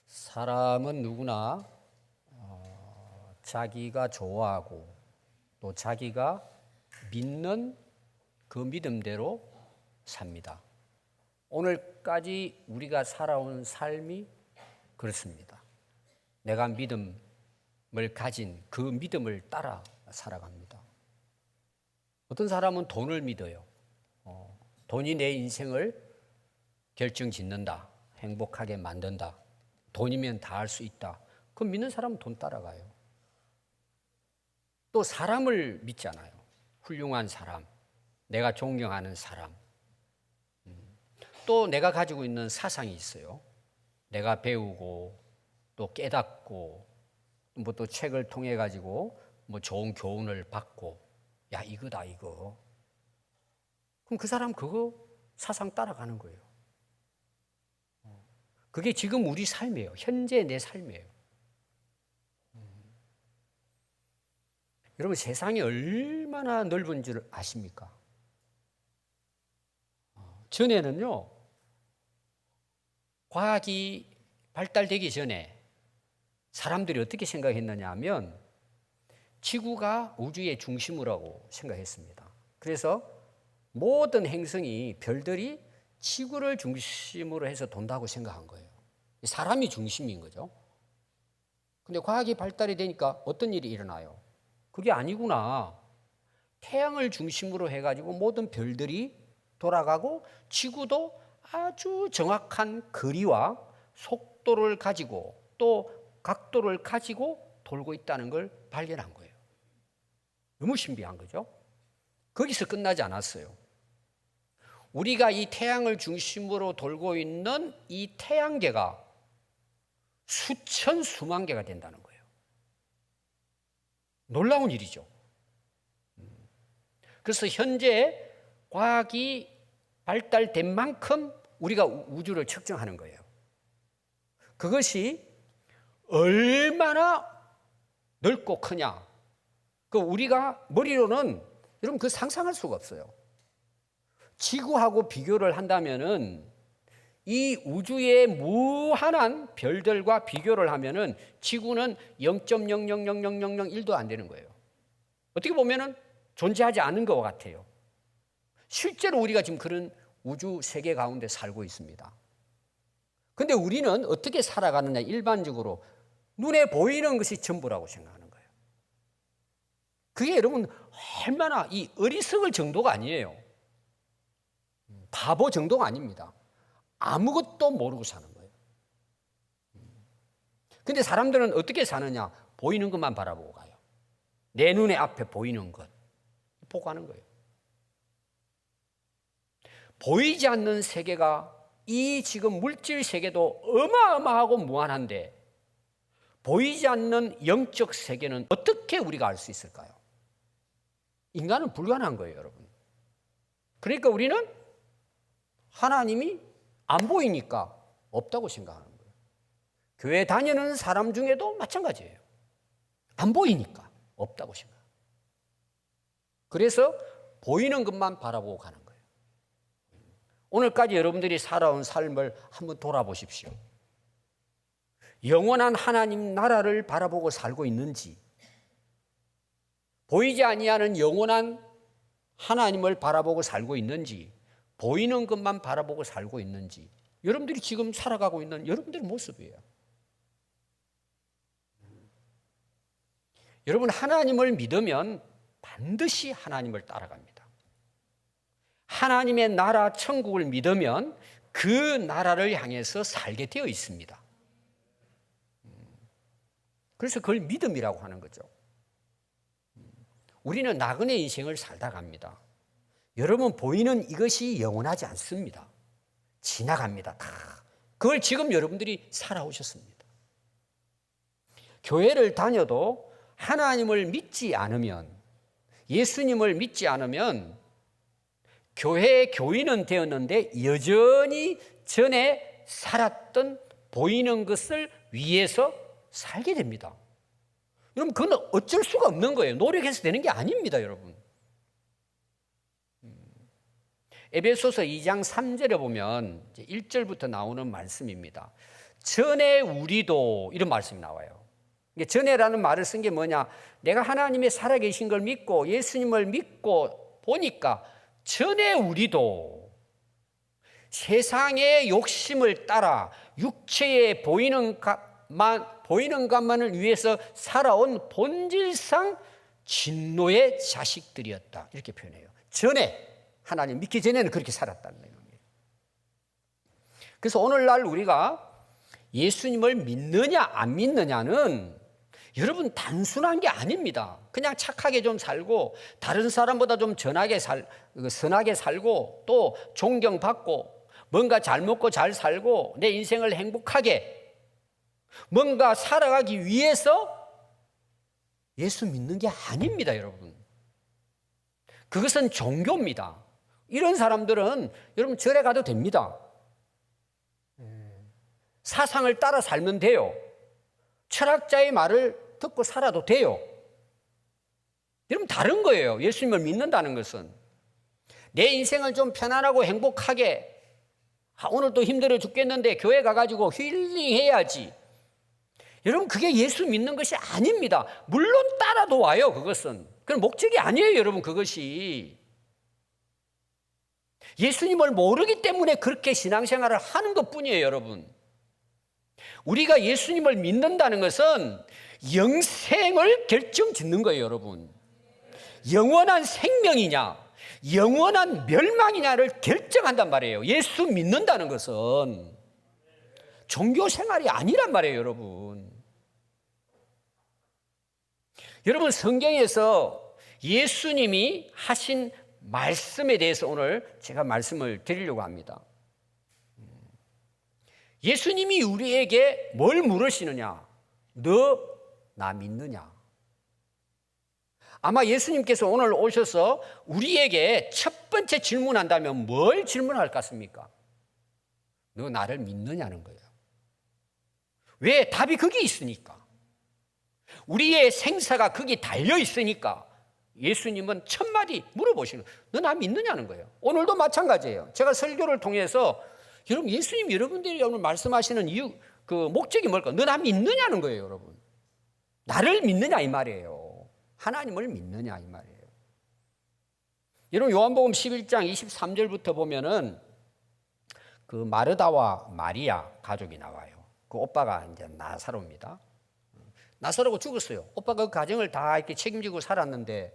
사람은 누구나 자기가 좋아하고 또 자기가 믿는 그 믿음대로 삽니다. 오늘까지 우리가 살아온 삶이 그렇습니다. 내가 믿음을 가진 그 믿음을 따라 살아갑니다. 어떤 사람은 돈을 믿어요. 돈이 내 인생을 결정짓는다, 행복하게 만든다, 돈이면 다 할 수 있다. 그럼 믿는 사람은 돈 따라가요. 또 사람을 믿잖아요. 훌륭한 사람, 내가 존경하는 사람. 또 내가 가지고 있는 사상이 있어요. 내가 배우고 또 깨닫고 뭐 또 책을 통해 가지고 뭐 좋은 교훈을 받고 야 이거다 이거. 그럼 그 사람 그거 사상 따라가는 거예요. 그게 지금 우리 삶이에요. 현재 내 삶이에요. 여러분 세상이 얼마나 넓은 줄 아십니까? 전에는요. 과학이 발달되기 전에 사람들이 어떻게 생각했느냐 하면 지구가 우주의 중심이라고 생각했습니다. 그래서 모든 행성이 별들이 지구를 중심으로 해서 돈다고 생각한 거예요. 사람이 중심인 거죠. 근데 과학이 발달이 되니까 어떤 일이 일어나요? 그게 아니구나. 태양을 중심으로 해가지고 모든 별들이 돌아가고 지구도 아주 정확한 거리와 속도를 가지고 또 각도를 가지고 돌고 있다는 걸 발견한 거예요. 너무 신비한 거죠. 거기서 끝나지 않았어요. 우리가 이 태양을 중심으로 돌고 있는 이 태양계가 수천 수만 개가 된다는 거예요. 놀라운 일이죠. 그래서 현재 과학이 발달된 만큼 우리가 우주를 측정하는 거예요. 그것이 얼마나 넓고 크냐. 그 우리가 머리로는 여러분 그 상상할 수가 없어요. 지구하고 비교를 한다면은 이 우주의 무한한 별들과 비교를 하면은 지구는 0.000001도 안 되는 거예요. 어떻게 보면은 존재하지 않은 것 같아요. 실제로 우리가 지금 그런 우주 세계 가운데 살고 있습니다. 근데 우리는 어떻게 살아가느냐? 일반적으로 눈에 보이는 것이 전부라고 생각하는 거예요. 그게 여러분 얼마나 이 어리석을 정도가 아니에요. 바보 정도가 아닙니다. 아무것도 모르고 사는 거예요. 근데 사람들은 어떻게 사느냐? 보이는 것만 바라보고 가요. 내 눈에 앞에 보이는 것 보고 가는 거예요. 보이지 않는 세계가 이 지금 물질 세계도 어마어마하고 무한한데 보이지 않는 영적 세계는 어떻게 우리가 알 수 있을까요? 인간은 불가능한 거예요, 여러분. 그러니까 우리는 하나님이 안 보이니까 없다고 생각하는 거예요. 교회 다니는 사람 중에도 마찬가지예요. 안 보이니까 없다고 생각해요. 그래서 보이는 것만 바라보고 가는 거예요. 오늘까지 여러분들이 살아온 삶을 한번 돌아보십시오. 영원한 하나님 나라를 바라보고 살고 있는지, 보이지 아니하는 영원한 하나님을 바라보고 살고 있는지, 보이는 것만 바라보고 살고 있는지, 여러분들이 지금 살아가고 있는 여러분들의 모습이에요. 여러분 하나님을 믿으면 반드시 하나님을 따라갑니다. 하나님의 나라 천국을 믿으면 그 나라를 향해서 살게 되어 있습니다. 그래서 그걸 믿음이라고 하는 거죠. 우리는 나그네 인생을 살다 갑니다. 여러분 보이는 이것이 영원하지 않습니다. 지나갑니다. 다. 그걸 지금 여러분들이 살아오셨습니다. 교회를 다녀도 하나님을 믿지 않으면, 예수님을 믿지 않으면 교회의 교인은 되었는데 여전히 전에 살았던 보이는 것을 위해서 살게 됩니다. 여러분 그건 어쩔 수가 없는 거예요. 노력해서 되는 게 아닙니다, 여러분. 에베소서 2장 3절에 보면 1절부터 나오는 말씀입니다. 전에 우리도 이런 말씀이 나와요. 이게 전에라는 말을 쓴 게 뭐냐? 내가 하나님의 살아계신 걸 믿고 예수님을 믿고 보니까 전에 우리도 세상의 욕심을 따라 육체에 보이는 것만을 위해서 살아온 본질상 진노의 자식들이었다. 이렇게 표현해요. 전에 하나님 믿기 전에는 그렇게 살았다는 거예요. 그래서 오늘날 우리가 예수님을 믿느냐 안 믿느냐는 여러분 단순한 게 아닙니다. 그냥 착하게 좀 살고 다른 사람보다 좀 선하게 살고 또 존경받고 뭔가 잘 먹고 잘 살고 내 인생을 행복하게 뭔가 살아가기 위해서 예수 믿는 게 아닙니다, 여러분. 그것은 종교입니다. 이런 사람들은 여러분 절에 가도 됩니다. 사상을 따라 살면 돼요. 철학자의 말을 듣고 살아도 돼요. 여러분 다른 거예요. 예수님을 믿는다는 것은 내 인생을 좀 편안하고 행복하게 오늘도 힘들어 죽겠는데 교회 가가지고 힐링해야지. 여러분 그게 예수 믿는 것이 아닙니다. 물론 따라도 와요. 그것은 그건 목적이 아니에요. 여러분 그것이 예수님을 모르기 때문에 그렇게 신앙생활을 하는 것뿐이에요. 여러분 우리가 예수님을 믿는다는 것은 영생을 결정짓는 거예요. 여러분 영원한 생명이냐 영원한 멸망이냐를 결정한단 말이에요. 예수 믿는다는 것은 종교생활이 아니란 말이에요. 여러분 성경에서 예수님이 하신 말씀에 대해서 오늘 제가 말씀을 드리려고 합니다. 예수님이 우리에게 뭘 물으시느냐? 너 나 믿느냐? 아마 예수님께서 오늘 오셔서 우리에게 첫 번째 질문한다면 뭘 질문할 것 같습니까? 너 나를 믿느냐는 거예요. 왜? 답이 거기 있으니까. 우리의 생사가 거기 달려 있으니까 예수님은 첫 마디 물어보시는 거예요. 너 나 믿느냐는 거예요. 오늘도 마찬가지예요. 제가 설교를 통해서 여러분 예수님 여러분들이 오늘 말씀하시는 이유 그 목적이 뭘까? 너 나 믿느냐는 거예요. 여러분 나를 믿느냐 이 말이에요. 하나님을 믿느냐 이 말이에요. 여러분 요한복음 11장 23절부터 보면은 그 마르다와 마리아 가족이 나와요. 그 오빠가 이제 나사로입니다. 나사로가 죽었어요. 오빠가 그 가정을 다 이렇게 책임지고 살았는데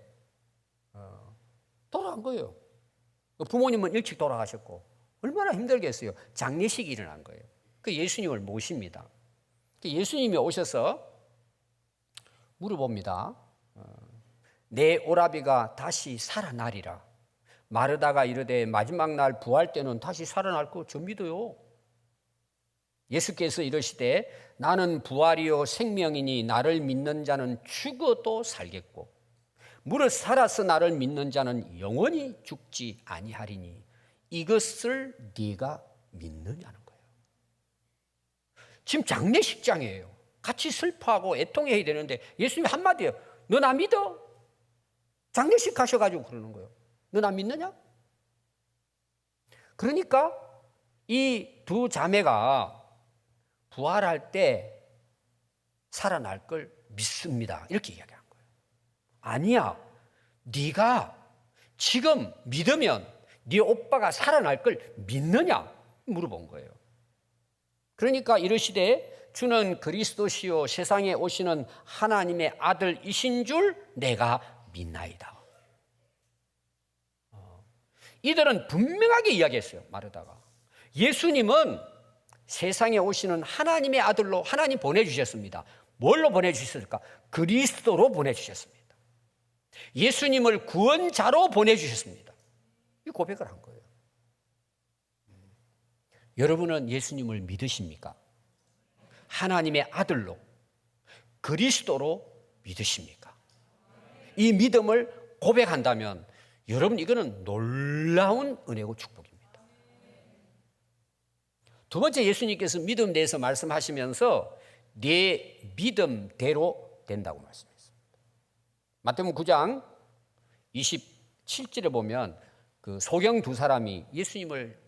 돌아간 거예요. 부모님은 일찍 돌아가셨고 얼마나 힘들겠어요. 장례식이 일어난 거예요. 그 예수님을 모십니다. 예수님이 오셔서 물어봅니다. 내 오라비가 다시 살아나리라. 마르다가 이르되 마지막 날 부활 때는 다시 살아날 거 저 믿어요. 예수께서 이르시되 나는 부활이요 생명이니 나를 믿는 자는 죽어도 살겠고 무릇 살아서 나를 믿는 자는 영원히 죽지 아니하리니 이것을 네가 믿느냐는 거예요. 지금 장례식장이에요. 같이 슬퍼하고 애통해야 되는데 예수님이 한마디예요. 너 나 믿어? 장례식 가셔가지고 그러는 거예요. 너 나 믿느냐? 그러니까 이 두 자매가 부활할 때 살아날 걸 믿습니다. 이렇게 이야기한 거예요. 아니야. 네가 지금 믿으면 네 오빠가 살아날 걸 믿느냐? 물어본 거예요. 그러니까 이르시되 주는 그리스도시요 세상에 오시는 하나님의 아들이신 줄 내가 믿나이다. 이들은 분명하게 이야기했어요. 마르다가. 예수님은 세상에 오시는 하나님의 아들로 하나님 보내주셨습니다. 뭘로 보내주셨을까? 그리스도로 보내주셨습니다. 예수님을 구원자로 보내주셨습니다. 이 고백을 한 거예요. 여러분은 예수님을 믿으십니까? 하나님의 아들로 그리스도로 믿으십니까? 이 믿음을 고백한다면 여러분 이거는 놀라운 은혜고 축복입니다. 두 번째 예수님께서 믿음에 대해서 말씀하시면서 네 믿음대로 된다고 말씀했습니다. 마태복음 9장 27절에 보면 그 소경 두 사람이 예수님을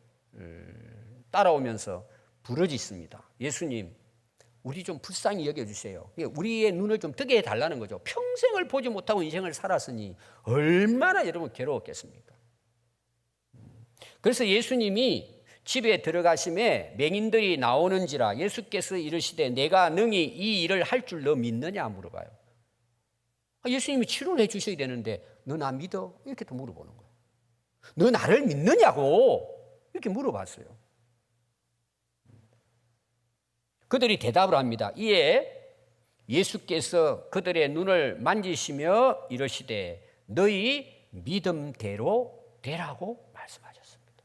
따라오면서 부르짖습니다. 예수님, 우리 좀 불쌍히 여겨주세요. 우리의 눈을 좀 뜨게 해달라는 거죠. 평생을 보지 못하고 인생을 살았으니 얼마나 여러분 괴로웠겠습니까? 그래서 예수님이 집에 들어가심에 맹인들이 나오는지라 예수께서 이르시되 내가 능히 이 일을 할 줄 너 믿느냐 물어봐요. 예수님이 치료를 해 주셔야 되는데 너 나 믿어? 이렇게 또 물어보는 거예요. 너 나를 믿느냐고 이렇게 물어봤어요. 그들이 대답을 합니다. 이에 예수께서 그들의 눈을 만지시며 이르시되 너희 믿음대로 되라고 말씀하셨습니다.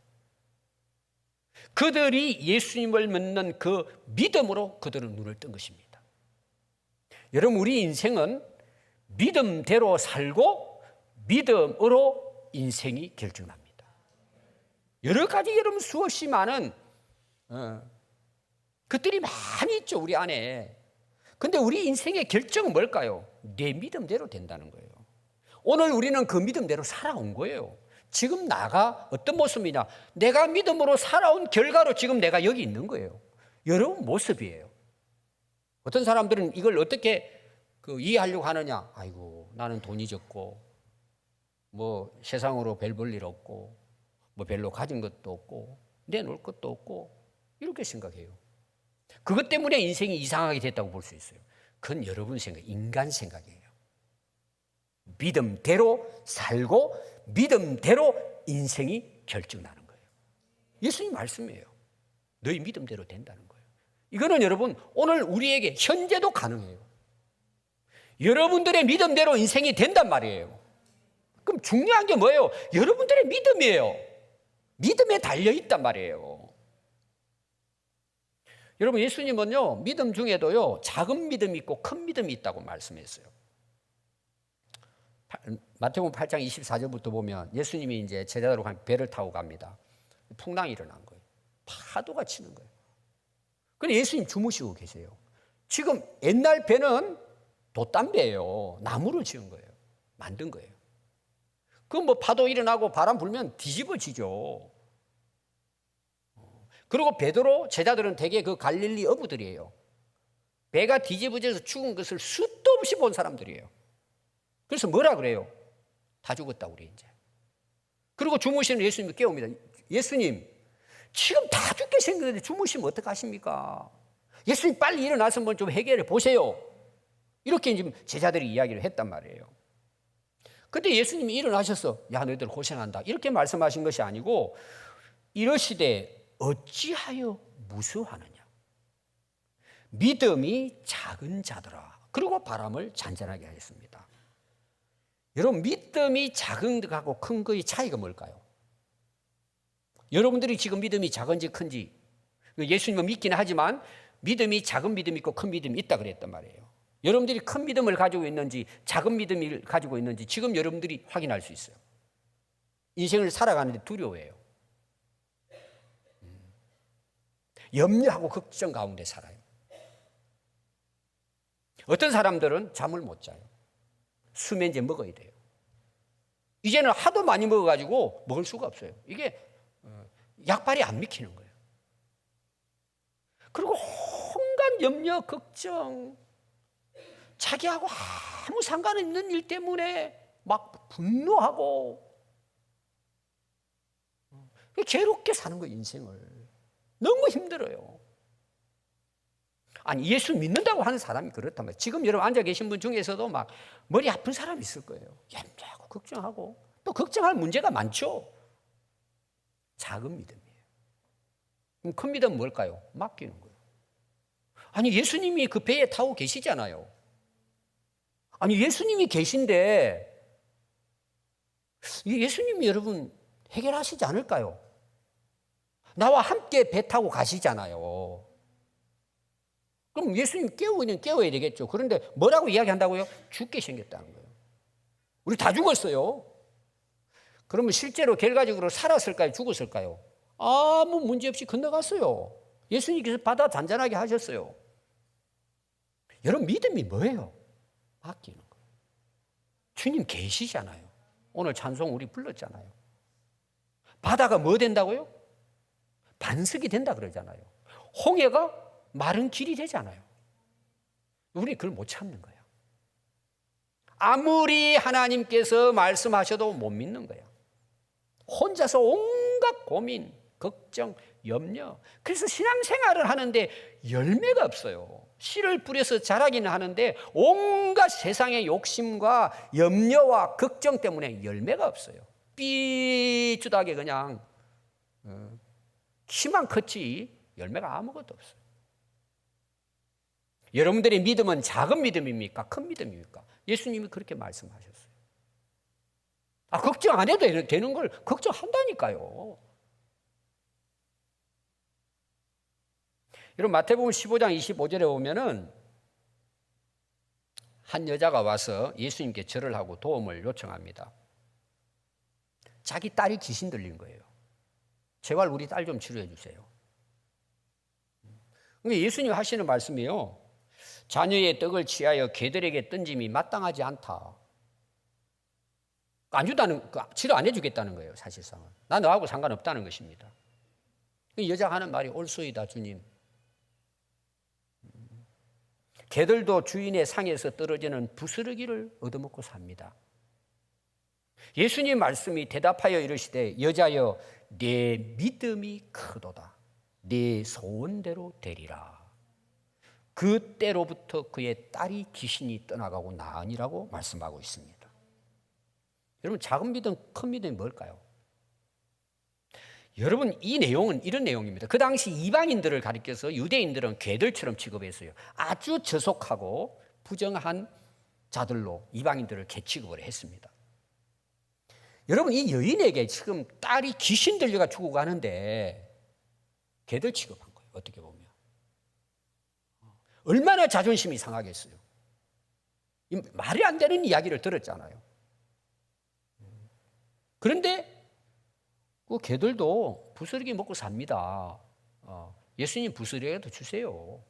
그들이 예수님을 믿는 그 믿음으로 그들은 눈을 뜬 것입니다. 여러분, 우리 인생은 믿음대로 살고 믿음으로 인생이 결정납니다. 여러 가지 여러분 수없이 많은 것들이 많이 있죠, 우리 안에. 근데 우리 인생의 결정은 뭘까요? 내 믿음대로 된다는 거예요. 오늘 우리는 그 믿음대로 살아온 거예요. 지금 나가 어떤 모습이냐? 내가 믿음으로 살아온 결과로 지금 내가 여기 있는 거예요. 여러분 모습이에요. 어떤 사람들은 이걸 어떻게 이해하려고 하느냐? 아이고, 나는 돈이 적고 뭐 세상으로 별 볼 일 없고 뭐 별로 가진 것도 없고 내놓을 것도 없고 이렇게 생각해요. 그것 때문에 인생이 이상하게 됐다고 볼 수 있어요. 그건 여러분 생각, 인간 생각이에요. 믿음대로 살고 믿음대로 인생이 결정나는 거예요. 예수님 말씀이에요. 너희 믿음대로 된다는 거예요. 이거는 여러분 오늘 우리에게 현재도 가능해요. 여러분들의 믿음대로 인생이 된단 말이에요. 그럼 중요한 게 뭐예요? 여러분들의 믿음이에요. 믿음에 달려있단 말이에요. 여러분, 예수님은요, 믿음 중에도요, 작은 믿음이 있고 큰 믿음이 있다고 말씀했어요. 마태복음 8장 24절부터 보면 예수님이 이제 제자들과 배를 타고 갑니다. 풍랑이 일어난 거예요. 파도가 치는 거예요. 근데 예수님 주무시고 계세요. 지금 옛날 배는 돛담배예요. 나무를 지은 거예요. 만든 거예요. 그럼 뭐 파도 일어나고 바람 불면 뒤집어지죠. 그리고 베드로 제자들은 대개 그 갈릴리 어부들이에요. 배가 뒤집어져서 죽은 것을 수도 없이 본 사람들이에요. 그래서 뭐라 그래요? 다 죽었다 우리 이제. 그리고 주무시는 예수님이 깨웁니다. 예수님, 지금 다 죽게 생겼는데 주무시면 어떡하십니까? 예수님 빨리 일어나서 한번 좀 해결해 보세요. 이렇게 지금 제자들이 이야기를 했단 말이에요. 그때 예수님이 일어나셔서 야 너희들 고생한다 이렇게 말씀하신 것이 아니고 이러시되 어찌하여 무수하느냐? 믿음이 작은 자들아. 그리고 바람을 잔잔하게 하였습니다. 여러분, 믿음이 작은 거하고 큰 거의 차이가 뭘까요? 여러분들이 지금 믿음이 작은지 큰지, 예수님은 믿기는 하지만 믿음이 작은 믿음이 있고 큰 믿음이 있다 그랬단 말이에요. 여러분들이 큰 믿음을 가지고 있는지 작은 믿음을 가지고 있는지 지금 여러분들이 확인할 수 있어요. 인생을 살아가는데 두려워해요. 염려하고 걱정 가운데 살아요. 어떤 사람들은 잠을 못 자요. 수면제 먹어야 돼요. 이제는 하도 많이 먹어가지고 먹을 수가 없어요. 이게 약발이 안 믿기는 거예요. 그리고 온갖 염려, 걱정, 자기하고 아무 상관없는 일 때문에 막 분노하고 괴롭게 사는 거예요, 인생을. 너무 힘들어요. 아니, 예수 믿는다고 하는 사람이 그렇단 말이에요. 지금 여러분 앉아 계신 분 중에서도 막 머리 아픈 사람이 있을 거예요. 염려하고 걱정하고 또 걱정할 문제가 많죠. 작은 믿음이에요. 그럼 큰 믿음은 뭘까요? 맡기는 거예요. 아니, 예수님이 그 배에 타고 계시잖아요. 아니, 예수님이 계신데 예수님이 여러분 해결하시지 않을까요? 나와 함께 배 타고 가시잖아요. 그럼 예수님 깨워야 되겠죠. 그런데 뭐라고 이야기한다고요? 죽게 생겼다는 거예요. 우리 다 죽었어요. 그러면 실제로 결과적으로 살았을까요? 죽었을까요? 아무 문제 없이 건너갔어요. 예수님께서 바다 잔잔하게 하셨어요. 여러분, 믿음이 뭐예요? 맡기는 거예요. 주님 계시잖아요. 오늘 찬송 우리 불렀잖아요. 바다가 뭐 된다고요? 반석이 된다 그러잖아요. 홍해가 마른 길이 되잖아요. 우리는 그걸 못 참는 거예요. 아무리 하나님께서 말씀하셔도 못 믿는 거예요. 혼자서 온갖 고민, 걱정, 염려. 그래서 신앙생활을 하는데 열매가 없어요. 씨를 뿌려서 자라기는 하는데 온갖 세상의 욕심과 염려와 걱정 때문에 열매가 없어요. 삐쭈하게 그냥 키만 컸지 열매가 아무것도 없어요. 여러분들의 믿음은 작은 믿음입니까? 큰 믿음입니까? 예수님이 그렇게 말씀하셨어요. 걱정 안 해도 되는 걸 걱정한다니까요. 여러분 마태복음 15장 25절에 보면은 한 여자가 와서 예수님께 절을 하고 도움을 요청합니다. 자기 딸이 귀신 들린 거예요. 제발 우리 딸 좀 치료해 주세요. 근데 예수님 하시는 말씀이요. 자녀의 떡을 취하여 개들에게 던짐이 마땅하지 않다. 안 준다는, 치료 안 해주겠다는 거예요, 사실상은. 나 너하고 상관없다는 것입니다. 여자가 하는 말이 옳소이다, 주님. 개들도 주인의 상에서 떨어지는 부스러기를 얻어먹고 삽니다. 예수님 말씀이 대답하여 이르시되 여자여 네 믿음이 크도다. 네 소원대로 되리라. 그때로부터 그의 딸이 귀신이 떠나가고 나으니라고 말씀하고 있습니다. 여러분 작은 믿음, 큰 믿음이 뭘까요? 여러분 이 내용은 이런 내용입니다. 그 당시 이방인들을 가리켜서 유대인들은 개들처럼 취급했어요. 아주 저속하고 부정한 자들로 이방인들을 개취급을 했습니다. 여러분 이 여인에게 지금 딸이 귀신 들려가 죽어가는데 개들 취급한 거예요. 어떻게 보면. 얼마나 자존심이 상하겠어요. 말이 안 되는 이야기를 들었잖아요. 그런데 그 개들도 부스러기 먹고 삽니다. 예수님 부스러기라도 주세요.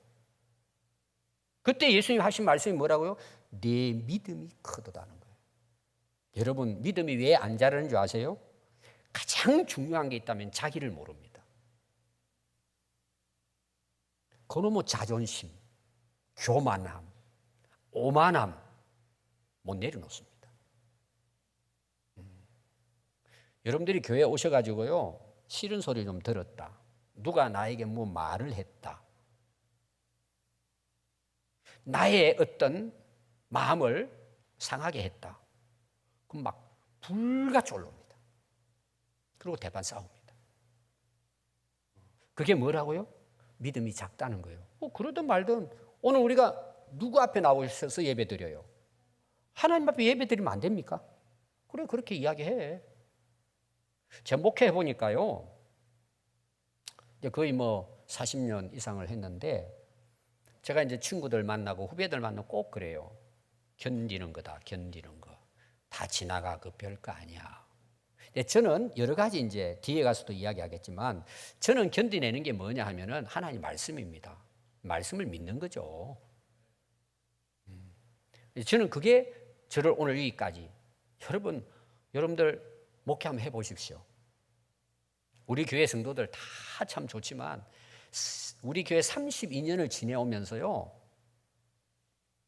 그때 예수님 하신 말씀이 뭐라고요? 네 믿음이 크도다는 거예요. 여러분 믿음이 왜 안 자라는 줄 아세요? 가장 중요한 게 있다면 자기를 모릅니다. 그놈의 자존심, 교만함, 오만함 못 내려놓습니다. 여러분들이 교회에 오셔가지고요 싫은 소리 좀 들었다. 누가 나에게 뭐 말을 했다. 나의 어떤 마음을 상하게 했다. 그럼 막 불같이 올라옵니다. 그리고 대판 싸웁니다. 그게 뭐라고요? 믿음이 작다는 거예요. 그러든 말든 오늘 우리가 누구 앞에 나오셔서 예배 드려요? 하나님 앞에 예배 드리면 안 됩니까? 그래 그렇게 이야기해. 제가 목회해 보니까요. 이제 거의 뭐 40년 이상을 했는데 제가 이제 친구들 만나고 후배들 만나고 꼭 그래요. 견디는 거다. 견디는 거. 다 지나가. 그 별거 아니야. 근데 저는 여러 가지 이제 뒤에 가서도 이야기하겠지만 저는 견디내는 게 뭐냐 하면은 하나님 말씀입니다. 말씀을 믿는 거죠. 저는 그게 저를 오늘 여기까지 여러분들 목회 한번 해보십시오. 우리 교회 성도들 다 참 좋지만 우리 교회 32년을 지내오면서요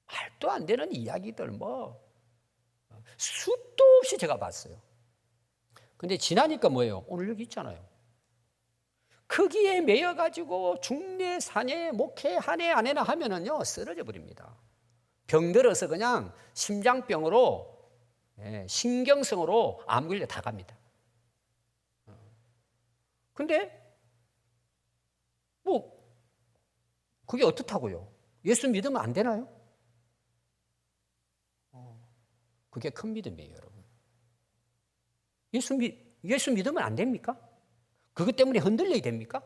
말도 안 되는 이야기들 뭐 수도 없이 제가 봤어요. 근데 지나니까 뭐예요? 오늘 여기 있잖아요. 거기에 매여가지고 중내 산에 목회 한 해 안 해나 하면은요 쓰러져 버립니다. 병들어서 그냥 심장병으로 신경성으로 암 걸려 다 갑니다. 근데 뭐 그게 어떻다고요? 예수 믿으면 안 되나요? 그게 큰 믿음이에요, 여러분. 예수 믿으면 안 됩니까? 그것 때문에 흔들려야 됩니까?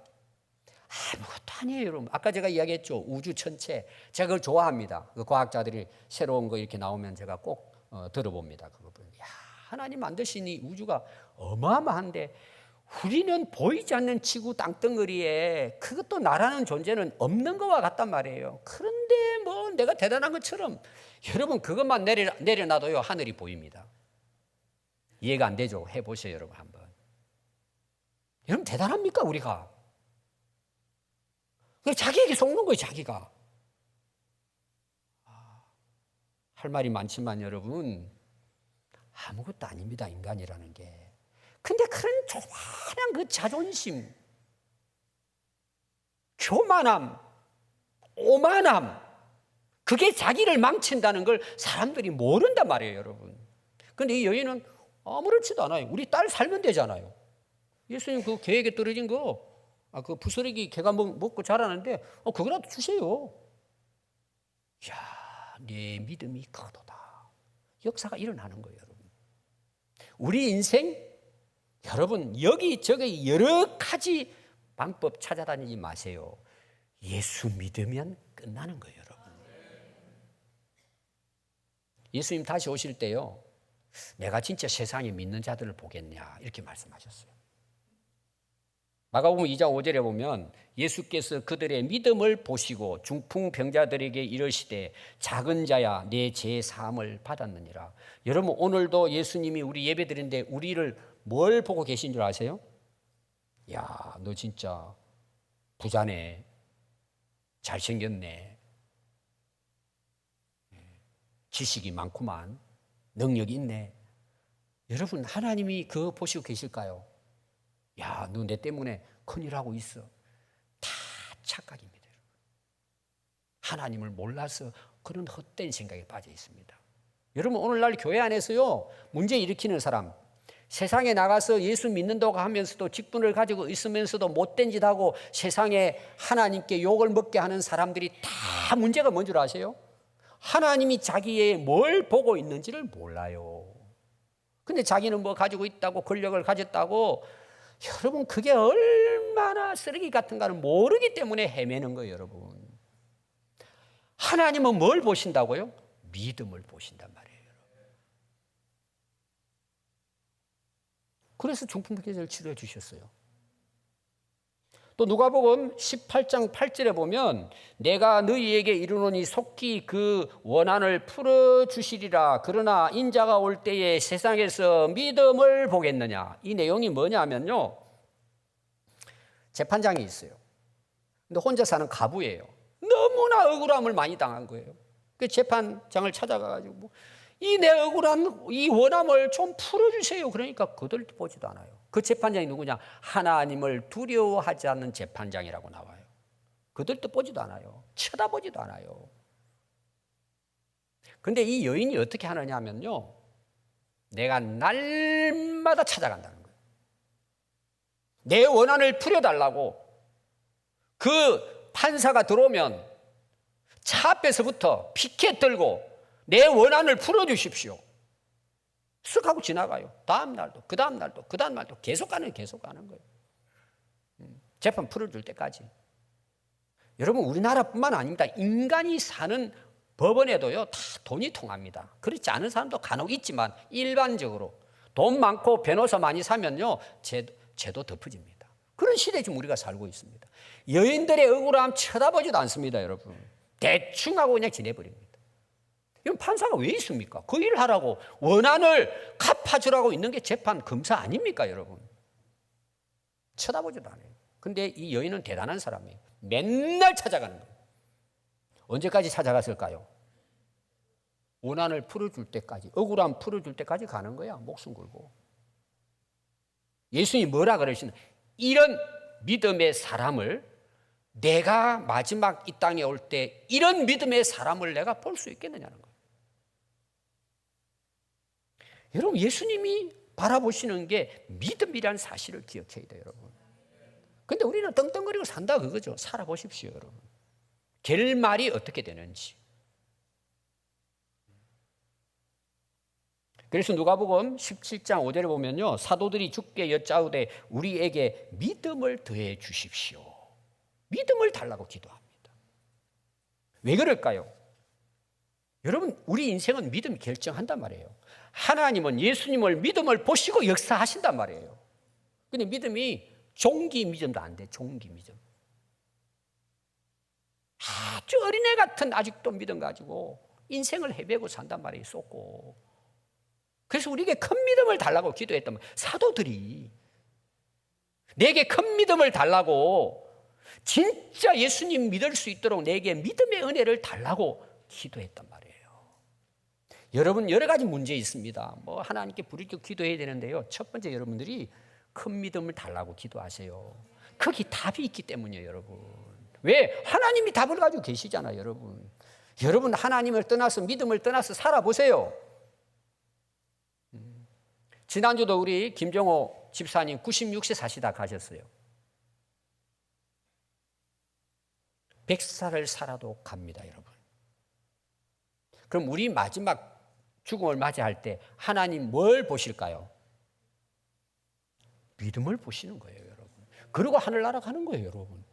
아무것도 아니에요, 여러분. 아까 제가 이야기했죠. 우주 천체. 제가 그걸 좋아합니다. 그 과학자들이 새로운 거 이렇게 나오면 제가 꼭 들어봅니다. 그거. 야, 하나님 만드신 이 우주가 어마어마한데 우리는 보이지 않는 지구 땅덩어리에 그것도 나라는 존재는 없는 것과 같단 말이에요. 그런데 뭐 내가 대단한 것처럼 여러분 그것만 내려놔도요 하늘이 보입니다. 이해가 안 되죠? 해보세요 여러분 한번. 여러분 대단합니까 우리가? 자기에게 속는 거예요, 자기가. 할 말이 많지만 여러분, 아무것도 아닙니다, 인간이라는 게. 근데 그런 조만한 그 자존심, 교만함, 오만함, 그게 자기를 망친다는 걸 사람들이 모른단 말이에요, 여러분. 근데 이 여인은 아무렇지도 않아요. 우리 딸 살면 되잖아요. 예수님 그 개에게 떨어진 거, 그 부스러기 개가 먹고 자라는데, 그거라도 주세요. 야, 내 믿음이 크도다. 역사가 일어나는 거예요, 여러분. 우리 인생, 여러분, 여기저기 여러 가지 방법 찾아다니지 마세요. 예수 믿으면 끝나는 거예요, 여러분. 예수님 다시 오실 때요, 내가 진짜 세상에 믿는 자들을 보겠냐, 이렇게 말씀하셨어요. 마가복음 2장 5절에 보면 예수께서 그들의 믿음을 보시고 중풍병자들에게 이르시되 작은 자야 내 죄 사함을 받았느니라. 여러분, 오늘도 예수님이 우리 예배드리는데 우리를 뭘 보고 계신 줄 아세요? 야, 너 진짜 부자네, 잘생겼네, 지식이 많구만, 능력이 있네. 여러분, 하나님이 그거 보시고 계실까요? 야, 너 내 때문에 큰일 하고 있어. 다 착각입니다. 하나님을 몰라서 그런 헛된 생각에 빠져 있습니다. 여러분, 오늘날 교회 안에서요, 문제 일으키는 사람, 세상에 나가서 예수 믿는다고 하면서도 직분을 가지고 있으면서도 못된 짓 하고 세상에 하나님께 욕을 먹게 하는 사람들이 다 문제가 뭔 줄 아세요? 하나님이 자기의 뭘 보고 있는지를 몰라요. 근데 자기는 뭐 가지고 있다고, 권력을 가졌다고. 여러분, 그게 얼마나 쓰레기 같은가를 모르기 때문에 헤매는 거예요, 여러분. 하나님은 뭘 보신다고요? 믿음을 보신단 말이에요, 여러분. 그래서 중풍병자를 치료해 주셨어요. 또 누가복음 18장 8절에 보면 내가 너희에게 이르노니 속히 그 원한을 풀어주시리라. 그러나 인자가 올 때에 세상에서 믿음을 보겠느냐. 이 내용이 뭐냐면요, 재판장이 있어요. 근데 혼자 사는 가부예요. 너무나 억울함을 많이 당한 거예요. 그 재판장을 찾아가가지고 이 내 억울한 이 원함을 좀 풀어주세요. 그러니까 그들도 보지도 않아요. 그 재판장이 누구냐? 하나님을 두려워하지 않는 재판장이라고 나와요. 그들도 보지도 않아요. 쳐다보지도 않아요. 근데 이 여인이 어떻게 하느냐 하면요, 내가 날마다 찾아간다는 거예요. 내 원한을 풀어달라고. 그 판사가 들어오면 차 앞에서부터 피켓 들고 내 원한을 풀어주십시오. 쓱 하고 지나가요. 다음 날도, 그 다음 날도, 그 다음 날도 계속 가는 거예요. 재판 풀어줄 때까지. 여러분, 우리나라뿐만 아닙니다. 인간이 사는 법원에도요, 다 돈이 통합니다. 그렇지 않은 사람도 간혹 있지만 일반적으로 돈 많고 변호사 많이 사면요, 죄도 덮어집니다. 그런 시대에 지금 우리가 살고 있습니다. 여인들의 억울함 쳐다보지도 않습니다, 여러분. 대충 하고 그냥 지내버립니다. 이건 판사가 왜 있습니까? 그 일을 하라고, 원한을 갚아주라고 있는 게 재판 검사 아닙니까, 여러분? 쳐다보지도 않아요. 근데 이 여인은 대단한 사람이에요. 맨날 찾아가는 거예요. 언제까지 찾아갔을까요? 원한을 풀어줄 때까지, 억울함 풀어줄 때까지 가는 거야, 목숨 걸고. 예수님이 뭐라 그러시나? 이런 믿음의 사람을, 내가 마지막 이 땅에 올 때 이런 믿음의 사람을 내가 볼 수 있겠느냐는 거예요. 여러분, 예수님이 바라보시는 게 믿음이라는 사실을 기억해야 돼요, 여러분. 근데 우리는 떵떵거리고 산다 그거죠. 살아보십시오, 여러분. 결말이 어떻게 되는지. 그래서 누가복음 17장 5절에 보면요, 사도들이 주께 여짜오되 우리에게 믿음을 더해 주십시오. 믿음을 달라고 기도합니다. 왜 그럴까요? 여러분, 우리 인생은 믿음이 결정한단 말이에요. 하나님은 예수님을 믿음을 보시고 역사하신단 말이에요. 근데 믿음이 종기 믿음도 안 돼, 종기 믿음. 아주 어린애 같은 아직도 믿음 가지고 인생을 헤매고 산단 말이에요, 쏟고. 그래서 우리에게 큰 믿음을 달라고 기도했단 말이에요. 사도들이 내게 큰 믿음을 달라고 진짜 예수님 믿을 수 있도록 내게 믿음의 은혜를 달라고 기도했단 말이에요. 여러분, 여러 가지 문제 있습니다. 뭐 하나님께 부르짖고 기도해야 되는데요. 첫 번째, 여러분들이 큰 믿음을 달라고 기도하세요. 거기 답이 있기 때문이에요, 여러분. 왜? 하나님이 답을 가지고 계시잖아요, 여러분. 여러분, 하나님을 떠나서, 믿음을 떠나서 살아보세요. 지난주도 우리 김정호 집사님 96세 사시다 가셨어요. 100살을 살아도 갑니다, 여러분. 그럼 우리 마지막 죽음을 맞이할 때 하나님 뭘 보실까요? 믿음을 보시는 거예요, 여러분. 그리고 하늘나라 가는 거예요, 여러분.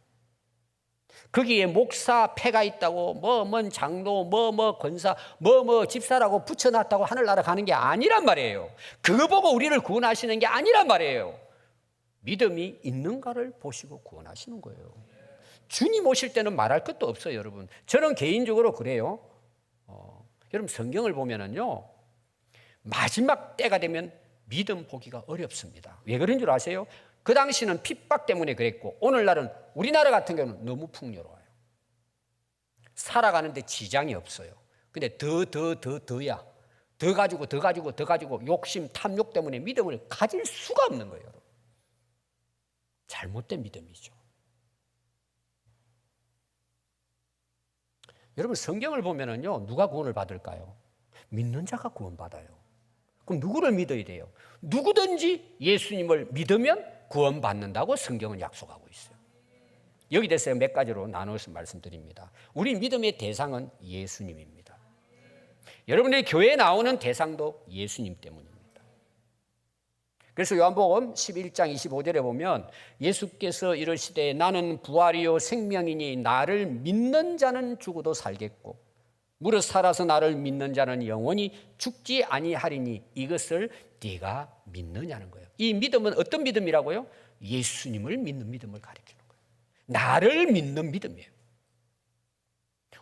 거기에 목사 패가 있다고 뭔 장로 권사 집사라고 붙여놨다고 하늘나라 가는 게 아니란 말이에요. 그거 보고 우리를 구원하시는 게 아니란 말이에요. 믿음이 있는가를 보시고 구원하시는 거예요. 주님 오실 때는 말할 것도 없어요, 여러분. 저는 개인적으로 그래요. 여러분, 성경을 보면은요, 마지막 때가 되면 믿음 보기가 어렵습니다. 왜 그런 줄 아세요? 그 당시는 핍박 때문에 그랬고, 오늘날은 우리나라 같은 경우는 너무 풍요로워요. 살아가는데 지장이 없어요. 근데 더야. 더 가지고 욕심, 탐욕 때문에 믿음을 가질 수가 없는 거예요, 여러분. 잘못된 믿음이죠. 여러분, 성경을 보면은요, 누가 구원을 받을까요? 믿는 자가 구원받아요. 그럼 누구를 믿어야 돼요? 누구든지 예수님을 믿으면 구원받는다고 성경은 약속하고 있어요. 여기 대해서 몇 가지로 나누어서 말씀드립니다. 우리 믿음의 대상은 예수님입니다. 여러분들이 교회에 나오는 대상도 예수님 때문입니다. 그래서 요한복음 11장 25절에 보면 예수께서 이르시되 나는 부활이요 생명이니 나를 믿는 자는 죽어도 살겠고 무릇 살아서 나를 믿는 자는 영원히 죽지 아니하리니 이것을 네가 믿느냐는 거예요. 이 믿음은 어떤 믿음이라고요? 예수님을 믿는 믿음을 가리키는 거예요. 나를 믿는 믿음이에요.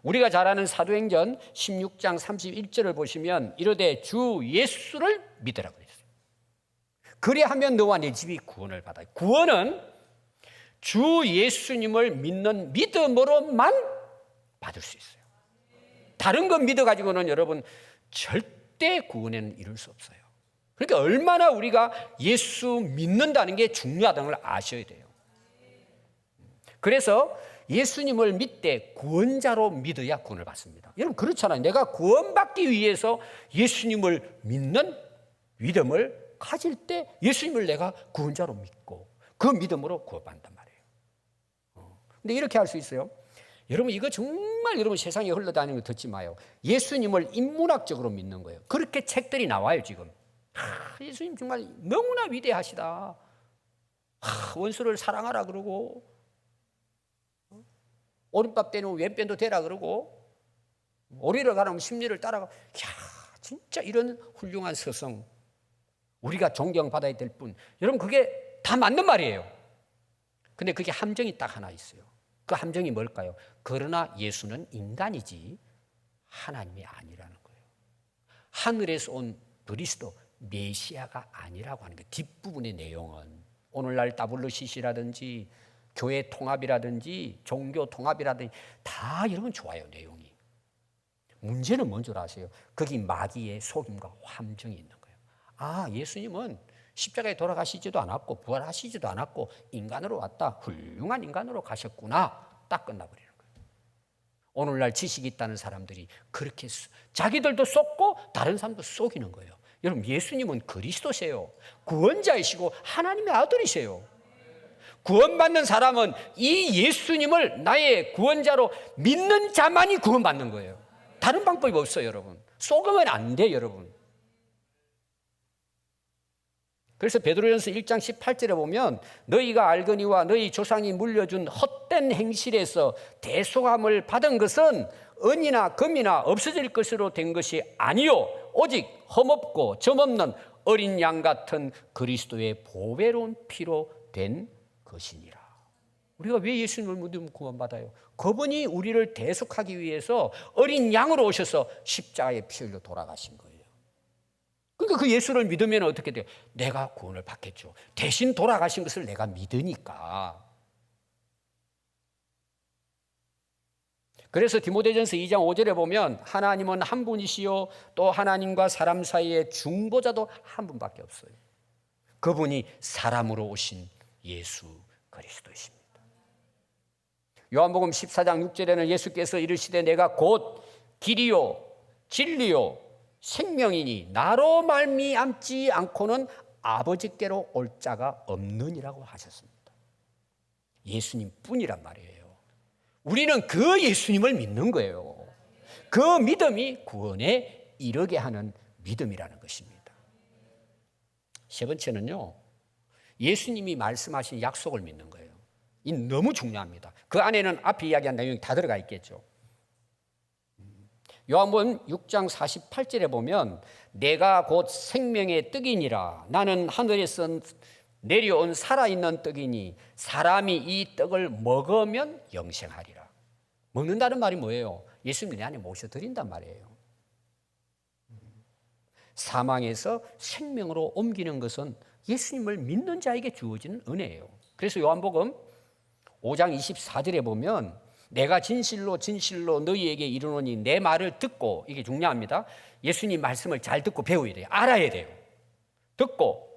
우리가 잘 아는 사도행전 16장 31절을 보시면 이르되 주 예수를 믿으라고 그랬어요. 그리하면 너와 네 집이 구원을 받아요. 구원은 주 예수님을 믿는 믿음으로만 받을 수 있어요. 다른 건 믿어가지고는 여러분 절대 구원에는 이룰 수 없어요. 그러니까 얼마나 우리가 예수 믿는다는 게 중요하다는 걸 아셔야 돼요. 그래서 예수님을 믿되 구원자로 믿어야 구원을 받습니다. 여러분 그렇잖아요. 내가 구원받기 위해서 예수님을 믿는 믿음을 가질 때 예수님을 내가 구원자로 믿고 그 믿음으로 구원받는단 말이에요. 근데 이렇게 할 수 있어요. 여러분 이거 정말 여러분 세상에 흘러다니는 거 듣지 마요. 예수님을 인문학적으로 믿는 거예요. 그렇게 책들이 나와요 지금. 예수님 정말 너무나 위대하시다. 원수를 사랑하라 그러고 오른밥 때는 왼편도 되라 그러고 오리를 가라면 십리를 따라가. 진짜 이런 훌륭한 서성 우리가 존경받아야 될 뿐. 여러분 그게 다 맞는 말이에요. 근데 그게 함정이 딱 하나 있어요. 그 함정이 뭘까요? 그러나 예수는 인간이지 하나님이 아니라는 거예요. 하늘에서 온 그리스도 메시아가 아니라고 하는 거예요. 뒷부분의 내용은 오늘날 WCC라든지 교회 통합이라든지 종교 통합이라든지 다 이런 건 좋아요. 내용이. 문제는 뭔 줄 아세요? 거기 마귀의 속임과 함정이 있는 거예요. 예수님은 십자가에 돌아가시지도 않았고 부활하시지도 않았고 인간으로 왔다. 훌륭한 인간으로 가셨구나. 딱 끝나버리는 거예요. 오늘날 지식이 있다는 사람들이 그렇게 자기들도 쏟고 다른 사람도 속이는 거예요. 여러분 예수님은 그리스도세요. 구원자이시고 하나님의 아들이세요. 구원받는 사람은 이 예수님을 나의 구원자로 믿는 자만이 구원받는 거예요. 다른 방법이 없어요, 여러분. 속으면 안 돼요, 여러분. 그래서 베드로전서 1장 18절에 보면 너희가 알거니와 너희 조상이 물려준 헛된 행실에서 대속함을 받은 것은 은이나 금이나 없어질 것으로 된 것이 아니요 오직 흠없고 점없는 어린 양 같은 그리스도의 보배로운 피로 된 것이니라. 우리가 왜 예수님을 믿으면 구원받아요? 그분이 우리를 대속하기 위해서 어린 양으로 오셔서 십자가에 피 흘려 돌아가신 거예요. 그러니까 그 예수를 믿으면 어떻게 돼요? 내가 구원을 받겠죠. 대신 돌아가신 것을 내가 믿으니까. 그래서 디모데전서 2장 5절에 보면 하나님은 한 분이시요 또 하나님과 사람 사이의 중보자도 한 분밖에 없어요. 그분이 사람으로 오신 예수 그리스도이십니다. 요한복음 14장 6절에는 예수께서 이르시되 내가 곧 길이요 진리요 생명이니 나로 말미암지 않고는 아버지께로 올 자가 없느니라고 하셨습니다. 예수님 뿐이란 말이에요. 우리는 그 예수님을 믿는 거예요. 그 믿음이 구원에 이르게 하는 믿음이라는 것입니다. 세 번째는요, 예수님이 말씀하신 약속을 믿는 거예요. 이 너무 중요합니다. 그 안에는 앞에 이야기한 내용이 다 들어가 있겠죠. 요한복음 6장 48절에 보면 내가 곧 생명의 떡이니라. 나는 하늘에서 내려온 살아있는 떡이니 사람이 이 떡을 먹으면 영생하리라. 먹는다는 말이 뭐예요? 예수님을 내 안에 모셔드린단 말이에요. 사망에서 생명으로 옮기는 것은 예수님을 믿는 자에게 주어지는 은혜예요. 그래서 요한복음 5장 24절에 보면 내가 진실로 진실로 너희에게 이르노니 내 말을 듣고, 이게 중요합니다. 예수님 말씀을 잘 듣고 배워야 돼요. 알아야 돼요. 듣고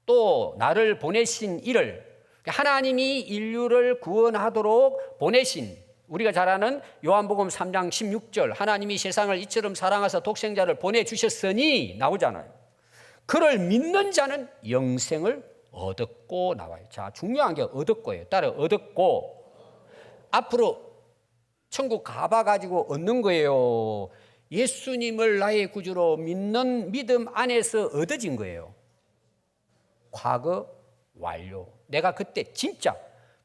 또 나를 보내신 이를, 하나님이 인류를 구원하도록 보내신, 우리가 잘 아는 요한복음 3장 16절 하나님이 세상을 이처럼 사랑하사 독생자를 보내주셨으니 나오잖아요. 그를 믿는 자는 영생을 얻었고 나와요. 자, 중요한 게 얻었고예요. 따라 얻었고, 앞으로 천국 가봐가지고 얻는 거예요. 예수님을 나의 구주로 믿는 믿음 안에서 얻어진 거예요. 과거 완료. 내가 그때 진짜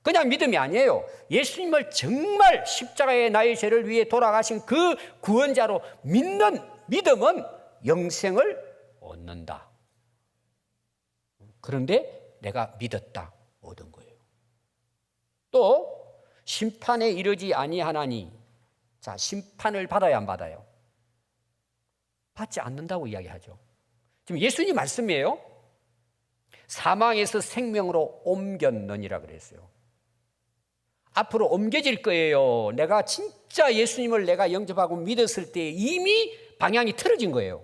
그냥 믿음이 아니에요. 예수님을 정말 십자가에 나의 죄를 위해 돌아가신 그 구원자로 믿는 믿음은 영생을 얻는다. 그런데 내가 믿었다, 얻은 거예요. 또 심판에 이르지 아니하나니, 자, 심판을 받아야 안 받아요? 받지 않는다고 이야기하죠. 지금 예수님 말씀이에요. 사망에서 생명으로 옮겼느니라 그랬어요. 앞으로 옮겨질 거예요. 내가 진짜 예수님을 내가 영접하고 믿었을 때 이미 방향이 틀어진 거예요.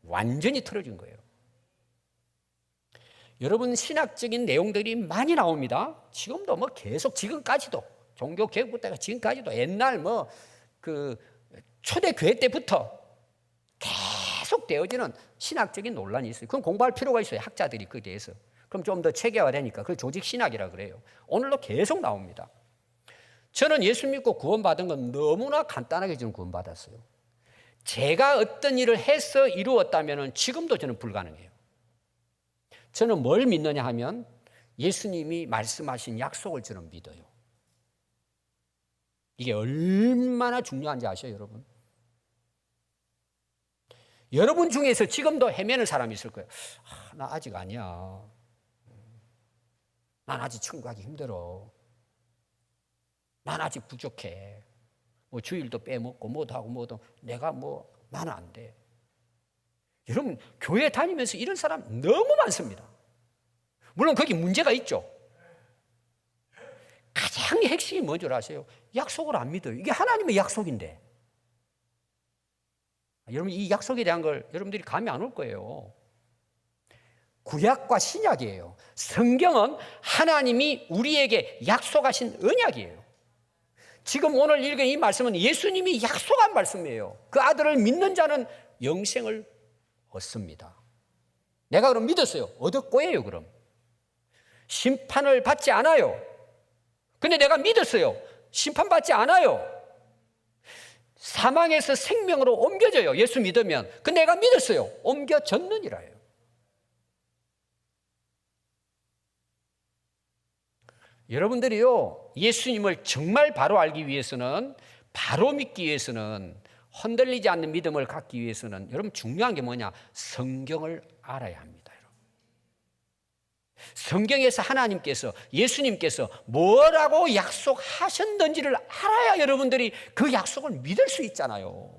완전히 틀어진 거예요. 여러분, 신학적인 내용들이 많이 나옵니다. 지금도 뭐 계속, 지금까지도 종교 개혁부터 지금까지도 옛날 그 초대교회 때부터 계속 되어지는 신학적인 논란이 있어요. 그럼 공부할 필요가 있어요. 학자들이 그에 대해서. 그럼 좀 더 체계화되니까 그걸 조직신학이라 그래요. 오늘도 계속 나옵니다. 저는 예수 믿고 구원받은 건 너무나 간단하게 저는 구원받았어요. 제가 어떤 일을 해서 이루었다면 지금도 저는 불가능해요. 저는 뭘 믿느냐 하면 예수님이 말씀하신 약속을 저는 믿어요. 이게 얼마나 중요한지 아셔요, 여러분? 여러분 중에서 지금도 헤매는 사람이 있을 거예요. 나 아직 아니야. 난 아직 천국 가기 힘들어. 난 아직 부족해. 뭐 주일도 빼먹고 뭐도 하고 뭐도 내가 나는 안 돼. 여러분, 교회 다니면서 이런 사람 너무 많습니다. 물론 거기 문제가 있죠. 가장 핵심이 뭔 줄 아세요? 약속을 안 믿어요. 이게 하나님의 약속인데. 여러분, 이 약속에 대한 걸 여러분들이 감이 안 올 거예요. 구약과 신약이에요. 성경은 하나님이 우리에게 약속하신 언약이에요. 지금 오늘 읽은 이 말씀은 예수님이 약속한 말씀이에요. 그 아들을 믿는 자는 영생을 얻습니다. 내가 그럼 믿었어요. 얻었고예요. 그럼 심판을 받지 않아요. 근데 내가 믿었어요. 심판받지 않아요. 사망에서 생명으로 옮겨져요. 예수 믿으면. 근데 내가 믿었어요. 옮겨졌느니라요. 여러분들이요, 예수님을 정말 바로 알기 위해서는, 바로 믿기 위해서는, 흔들리지 않는 믿음을 갖기 위해서는 여러분 중요한 게 뭐냐? 성경을 알아야 합니다. 여러분. 성경에서 하나님께서, 예수님께서 뭐라고 약속하셨는지를 알아야 여러분들이 그 약속을 믿을 수 있잖아요.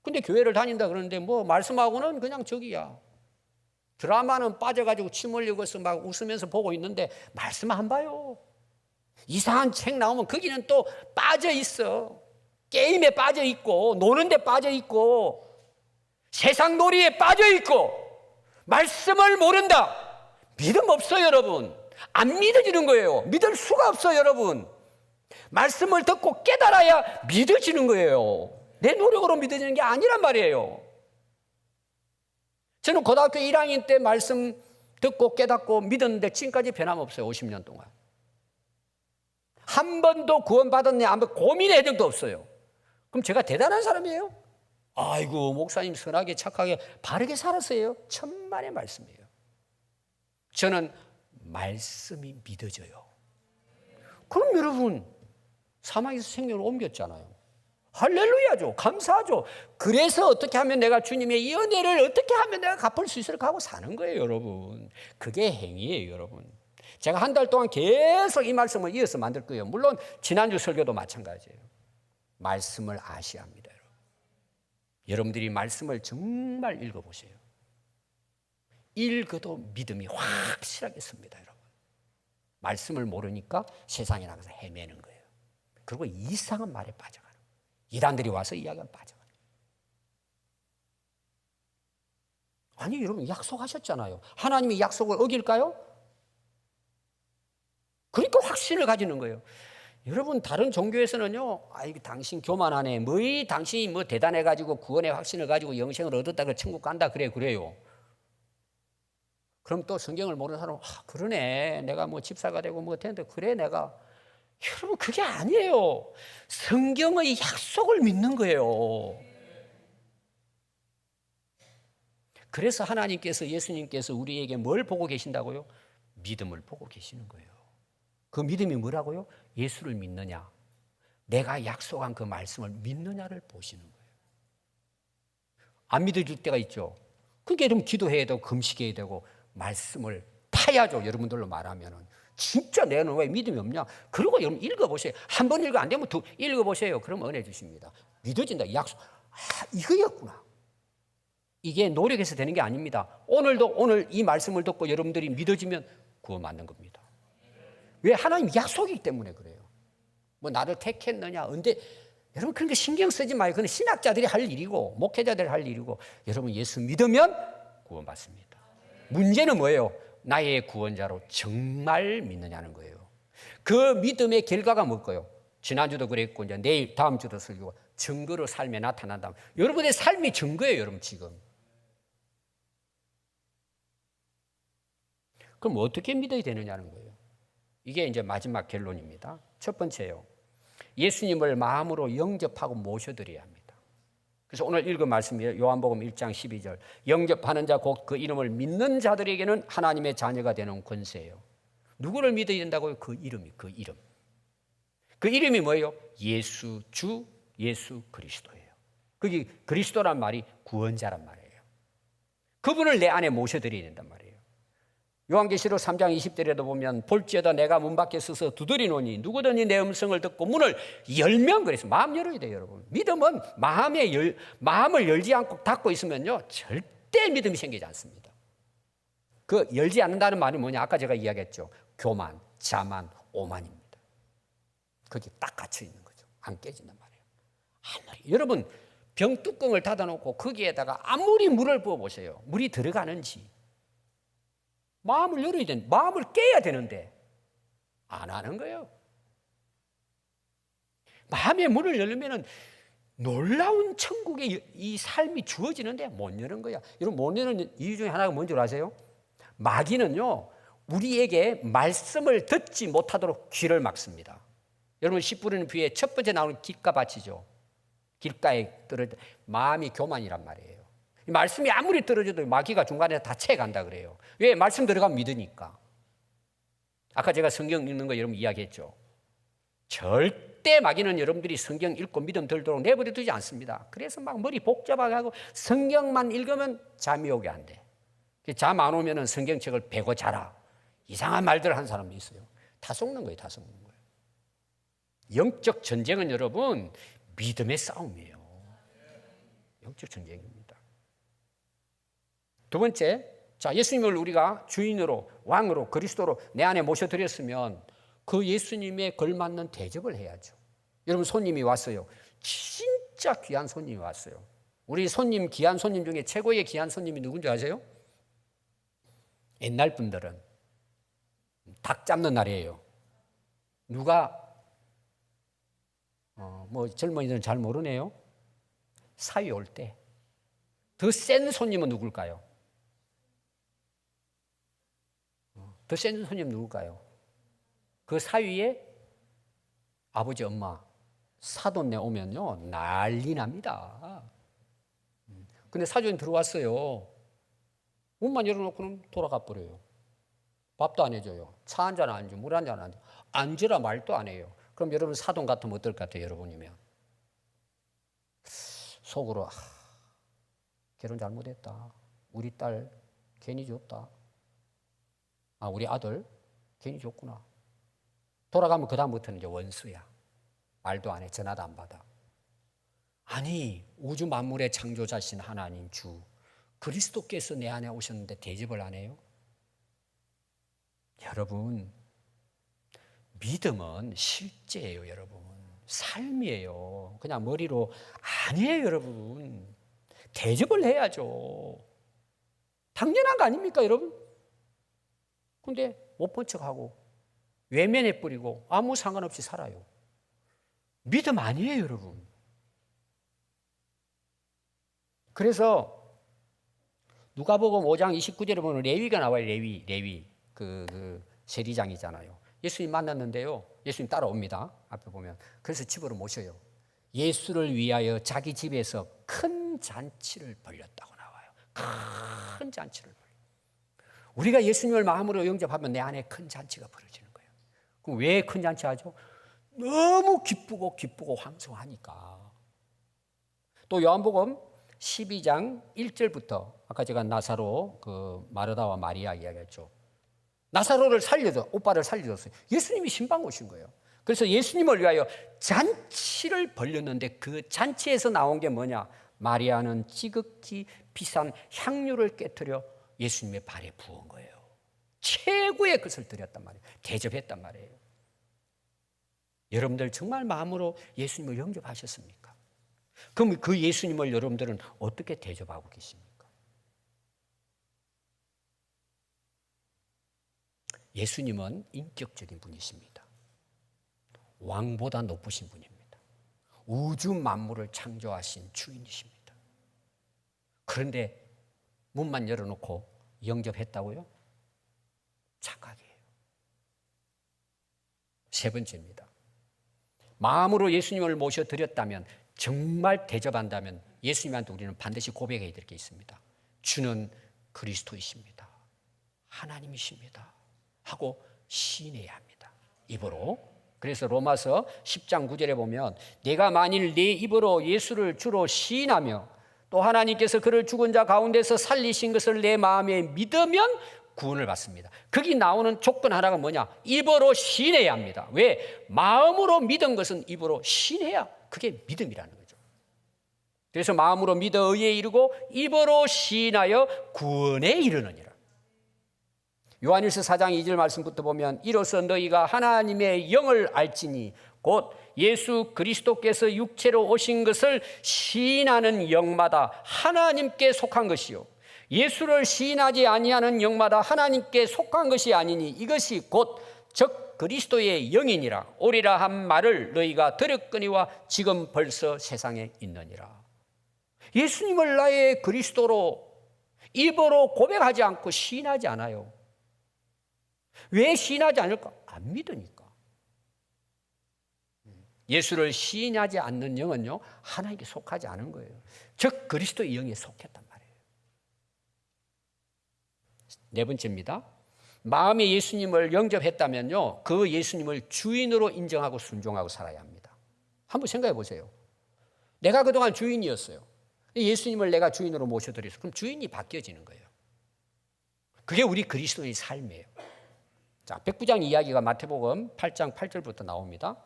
근데 교회를 다닌다 그러는데 말씀하고는 그냥 저기야. 드라마는 빠져가지고 침 흘리고서 막 웃으면서 보고 있는데 말씀 안 봐요. 이상한 책 나오면 거기는 또 빠져 있어. 게임에 빠져 있고 노는 데 빠져 있고 세상 놀이에 빠져 있고 말씀을 모른다. 믿음 없어요, 여러분. 안 믿어지는 거예요. 믿을 수가 없어요, 여러분. 말씀을 듣고 깨달아야 믿어지는 거예요. 내 노력으로 믿어지는 게 아니란 말이에요. 저는 고등학교 1학년 때 말씀 듣고 깨닫고 믿었는데 지금까지 변함없어요. 50년 동안. 한 번도 구원받았냐 한번 고민의 적도 없어요. 그럼 제가 대단한 사람이에요? 아이고, 목사님 선하게 착하게 바르게 살았어요. 천만의 말씀이에요. 저는 말씀이 믿어져요. 그럼 여러분, 사망에서 생명으로 옮겼잖아요. 할렐루야죠. 감사하죠. 그래서 어떻게 하면 내가 주님의 이 은혜를 어떻게 하면 내가 갚을 수 있을까 하고 사는 거예요, 여러분. 그게 행위예요, 여러분. 제가 한 달 동안 계속 이 말씀을 이어서 만들 거예요. 물론 지난주 설교도 마찬가지예요. 말씀을 아셔야 합니다, 여러분. 여러분들이 말씀을 정말 읽어보세요. 읽어도 믿음이 확실하게 섭니다, 여러분. 말씀을 모르니까 세상에 나가서 헤매는 거예요. 그리고 이상한 말에 빠져가는 거예요. 이단들이 와서 이야기하면 빠져가는 거예요. 아니, 여러분 약속하셨잖아요. 하나님이 약속을 어길까요? 그러니까 확신을 가지는 거예요. 여러분, 다른 종교에서는요, 아이고, 당신 교만하네. 당신이 대단해가지고 구원의 확신을 가지고 영생을 얻었다, 천국 간다, 그래요. 그럼 또 성경을 모르는 사람은, 그러네. 내가 집사가 되고 됐는데, 그래, 내가. 여러분, 그게 아니에요. 성경의 약속을 믿는 거예요. 그래서 하나님께서, 예수님께서 우리에게 뭘 보고 계신다고요? 믿음을 보고 계시는 거예요. 그 믿음이 뭐라고요? 예수를 믿느냐, 내가 약속한 그 말씀을 믿느냐를 보시는 거예요. 안 믿어질 때가 있죠. 그러니까 여러분 기도해야 되고 금식해야 되고 말씀을 파야죠. 여러분들로 말하면은 진짜 내는 왜 믿음이 없냐? 그리고 여러분 읽어보세요. 한 번 읽어 안 되면 두 읽어보세요. 그럼 은혜 주십니다. 믿어진다. 약속. 이거였구나. 이게 노력해서 되는 게 아닙니다. 오늘 이 말씀을 듣고 여러분들이 믿어지면 구원받는 겁니다. 왜? 하나님 약속이기 때문에 그래요. 나를 택했느냐, 언제? 여러분 그런 거 신경 쓰지 마요. 그건 신학자들이 할 일이고 목회자들이 할 일이고, 여러분 예수 믿으면 구원받습니다. 문제는 뭐예요? 나의 구원자로 정말 믿느냐는 거예요. 그 믿음의 결과가 뭘까요? 지난주도 그랬고 이제 내일 다음 주도 설교, 증거로 삶에 나타난다. 여러분의 삶이 증거예요, 여러분 지금. 그럼 어떻게 믿어야 되느냐는 거예요. 이게 이제 마지막 결론입니다. 첫 번째요. 예수님을 마음으로 영접하고 모셔드려야 합니다. 그래서 오늘 읽은 말씀이에요. 요한복음 1장 12절. 영접하는 자 곧 그 이름을 믿는 자들에게는 하나님의 자녀가 되는 권세예요. 누구를 믿어야 된다고요? 그 이름. 그 이름이 뭐예요? 예수 주 예수 그리스도예요. 거기 그리스도란 말이 구원자란 말이에요. 그분을 내 안에 모셔드려야 된단 말이에요. 요한계시록 3장 20절에도 보면 볼지어다 내가 문 밖에 서서 두드리노니 누구든지 내 음성을 듣고 문을 열면, 그래서 마음 열어야 돼요, 여러분. 믿음은 마음을 열지 않고 닫고 있으면요 절대 믿음이 생기지 않습니다. 그 열지 않는다는 말이 뭐냐? 아까 제가 이야기했죠. 교만, 자만, 오만입니다. 거기 딱 갇혀 있는 거죠. 안 깨진단 말이에요. 여러분 병 뚜껑을 닫아놓고 거기에다가 아무리 물을 부어보세요. 물이 들어가는지. 마음을 열어야 되는데, 마음을 깨야 되는데 안 하는 거예요. 마음의 문을 열면은 놀라운 천국의 이 삶이 주어지는데 못 여는 거야. 여러분 못 여는 이유 중에 하나가 뭔지 아세요? 마귀는요 우리에게 말씀을 듣지 못하도록 귀를 막습니다. 여러분 씨 뿌리는 비에 첫 번째 나오는 길가밭이죠. 길가에 떨어져 마음이 교만이란 말이에요. 말씀이 아무리 떨어져도 마귀가 중간에 다 채간다 그래요. 왜? 말씀 들어가면 믿으니까. 아까 제가 성경 읽는 거 여러분 이야기했죠. 절대 마귀는 여러분들이 성경 읽고 믿음 들도록 내버려 두지 않습니다. 그래서 막 머리 복잡하게 하고 성경만 읽으면 잠이 오게 안 돼. 잠 안 오면 성경책을 베고 자라. 이상한 말들을 하는 사람이 있어요. 다 속는 거예요. 다 속는 거예요. 영적 전쟁은 여러분 믿음의 싸움이에요. 영적 전쟁입니다. 두 번째, 자, 예수님을 우리가 주인으로, 왕으로, 그리스도로 내 안에 모셔드렸으면 그 예수님에 걸맞는 대접을 해야죠. 여러분 손님이 왔어요. 진짜 귀한 손님이 왔어요. 우리 손님, 귀한 손님 중에 최고의 귀한 손님이 누군지 아세요? 옛날 분들은 닭 잡는 날이에요. 누가 뭐 젊은이들은 잘 모르네요. 사위 올 때 더 센 손님은 누굴까요? 더 센 손님 누굴까요? 그 사위의 아버지, 엄마, 사돈네 오면요 난리 납니다. 근데 사돈이 들어왔어요. 문만 열어놓고는 돌아가 버려요. 밥도 안 해줘요. 차 한 잔 안 줘, 물 한 잔 안 줘. 앉으라 말도 안 해요. 그럼 여러분 사돈 같으면 어떨 것 같아요? 여러분이면 속으로 결혼 잘못했다. 우리 딸 괜히 줬다. 우리 아들 괜히 줬구나. 돌아가면 그 다음부터는 이제 원수야. 말도 안 해. 전화도 안 받아. 아니 우주 만물의 창조자신 하나님 주 그리스도께서 내 안에 오셨는데 대접을 안 해요? 여러분 믿음은 실제예요. 여러분 삶이에요. 그냥 머리로 아니에요. 여러분 대접을 해야죠. 당연한 거 아닙니까 여러분? 근데 못 본 척하고 외면해 버리고 아무 상관없이 살아요. 믿음 아니에요 여러분. 그래서 누가복음 5장 29절에 보면 레위가 나와요. 레위 그 세리장이잖아요. 예수님 만났는데요. 예수님 따라옵니다. 앞에 보면. 그래서 집으로 모셔요. 예수를 위하여 자기 집에서 큰 잔치를 벌였다고 나와요. 큰 잔치를 벌려. 우리가 예수님을 마음으로 영접하면 내 안에 큰 잔치가 벌어지는 거예요. 그럼 왜 큰 잔치 하죠? 너무 기쁘고 황송하니까. 또 요한복음 12장 1절부터 아까 제가 나사로 그 마르다와 마리아 이야기했죠. 나사로를 오빠를 살려줬어요. 예수님이 신방 오신 거예요. 그래서 예수님을 위하여 잔치를 벌렸는데 그 잔치에서 나온 게 뭐냐? 마리아는 지극히 비싼 향유를 깨트려 예수님의 발에 부은 거예요. 최고의 것을 드렸단 말이에요. 대접했단 말이에요. 여러분들 정말 마음으로 예수님을 영접하셨습니까? 그럼 그 예수님을 여러분들은 어떻게 대접하고 계십니까? 예수님은 인격적인 분이십니다. 왕보다 높으신 분입니다. 우주 만물을 창조하신 주인이십니다. 그런데 문만 열어놓고 영접했다고요? 착각이에요. 세 번째입니다. 마음으로 예수님을 모셔드렸다면, 정말 대접한다면 예수님한테 우리는 반드시 고백해야 될 게 있습니다. 주는 그리스도이십니다. 하나님이십니다. 하고 시인해야 합니다. 입으로. 그래서 로마서 10장 9절에 보면 내가 만일 내 입으로 예수를 주로 시인하며 또 하나님께서 그를 죽은 자 가운데서 살리신 것을 내 마음에 믿으면 구원을 받습니다. 거기 나오는 조건 하나가 뭐냐? 입으로 시인해야 합니다. 왜? 마음으로 믿은 것은 입으로 시인해야 그게 믿음이라는 거죠. 그래서 마음으로 믿어 의에 이르고 입으로 시인하여 구원에 이르느니라. 요한일서 4장 2절 말씀부터 보면 이로써 너희가 하나님의 영을 알지니 곧 예수 그리스도께서 육체로 오신 것을 시인하는 영마다 하나님께 속한 것이요 예수를 시인하지 아니하는 영마다 하나님께 속한 것이 아니니 이것이 곧 적 그리스도의 영이니라. 오리라 한 말을 너희가 들었거니와 지금 벌써 세상에 있느니라. 예수님을 나의 그리스도로 입으로 고백하지 않고 시인하지 않아요. 왜 시인하지 않을까? 안 믿으니까. 예수를 시인하지 않는 영은요 하나님께 속하지 않은 거예요. 즉 그리스도의 영에 속했단 말이에요. 네 번째입니다. 마음에 예수님을 영접했다면요 그 예수님을 주인으로 인정하고 순종하고 살아야 합니다. 한번 생각해 보세요. 내가 그동안 주인이었어요. 예수님을 내가 주인으로 모셔드렸어요. 그럼 주인이 바뀌어지는 거예요. 그게 우리 그리스도의 삶이에요. 자, 백부장 이야기가 마태복음 8장 8절부터 나옵니다.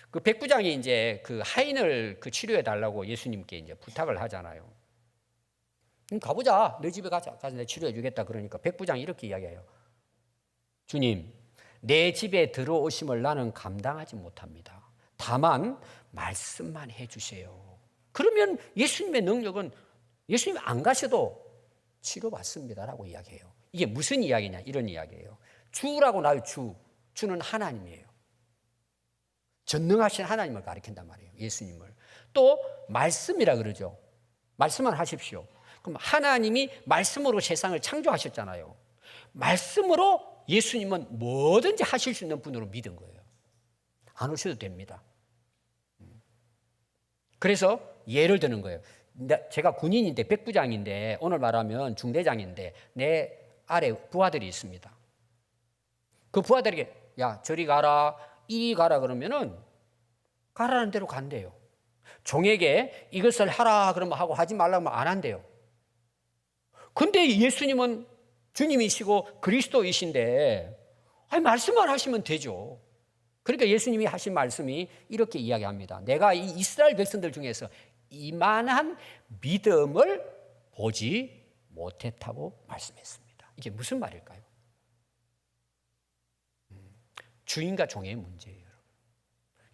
그 백부장이 이제 그 하인을 그 치료해 달라고 예수님께 이제 부탁을 하잖아요. 가보자. 너 집에 가자. 가서 내가 치료해 주겠다. 그러니까 백부장이 이렇게 이야기해요. 주님, 내 집에 들어오심을 나는 감당하지 못합니다. 다만 말씀만 해주세요. 그러면 예수님의 능력은 예수님 안 가셔도 치료받습니다라고 이야기해요. 이게 무슨 이야기냐? 이런 이야기예요. 주라고 나요. 주는 하나님이에요. 전능하신 하나님을 가리킨단 말이에요. 예수님을. 또 말씀이라 그러죠. 말씀만 하십시오. 그럼 하나님이 말씀으로 세상을 창조하셨잖아요. 말씀으로 예수님은 뭐든지 하실 수 있는 분으로 믿은 거예요. 안 오셔도 됩니다. 그래서 예를 드는 거예요. 제가 군인인데 백부장인데 오늘 말하면 중대장인데 내 아래 부하들이 있습니다. 그 부하들에게 야 저리 가라 이리 가라 그러면은 가라는 대로 간대요. 종에게 이것을 하라 그러면 하고 하지 말라고 하면 안 한대요. 근데 예수님은 주님이시고 그리스도이신데 아니 말씀만 하시면 되죠. 그러니까 예수님이 하신 말씀이 이렇게 이야기합니다. 내가 이 이스라엘 백성들 중에서 이만한 믿음을 보지 못했다고 말씀했습니다. 이게 무슨 말일까요? 주인과 종의 문제예요.